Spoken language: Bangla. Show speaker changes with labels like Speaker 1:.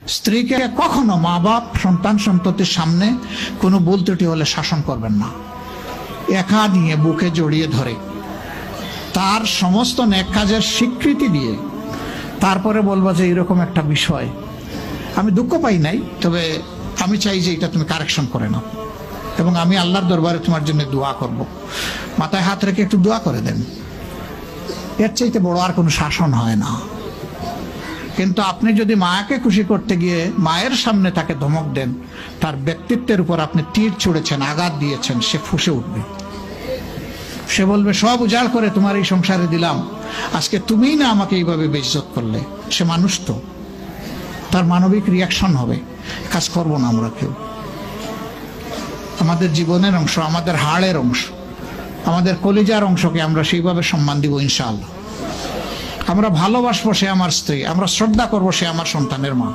Speaker 1: স্ত্রীকে কখনো মা বাপ সন্তান সন্ততির সামনে কোনো ভুল ত্রুটি হলে শাসন করবেন না। একা নিয়ে বুকে জড়িয়ে ধরে তার সমস্ত নেক কাজের স্বীকৃতি দিয়ে তারপরে বলবো যে এরকম একটা বিষয় আমি দুঃখ পাই নাই, তবে আমি চাই যে এটা তুমি কারেকশন করে নাও এবং আমি আল্লাহর দরবারে তোমার জন্য দোয়া করব। মাথায় হাত রেখে একটু দোয়া করে দেন। এর চাইতে বড় আর কোনো শাসন হয় না। কিন্তু আপনি যদি মাকে খুশি করতে গিয়ে মায়ের সামনে তাকে ধমক দেন, তার ব্যক্তিত্বের উপর আপনি তীর ছুঁড়েছেন, আঘাত দিয়েছেন, সে ফুঁসে উঠবে। সে বলবে সব উজাড় করে তোমার এই সংসারে দিলাম, আজকে তুমিই না আমাকে এইভাবে বেইজ্জত করলে। সে মানুষ তো, তার মানবিক রিয়াকশন হবে। কাজ করবো না আমরা কেউ। আমাদের জীবনের অংশ, আমাদের হাড়ের অংশ, আমাদের কলিজার অংশকে আমরা সেইভাবে সম্মান দিব ইনশাআল্লাহ। আমরা ভালোবাসবো সে আমার স্ত্রী, আমরা শ্রদ্ধা করবো সে আমার সন্তানের মা।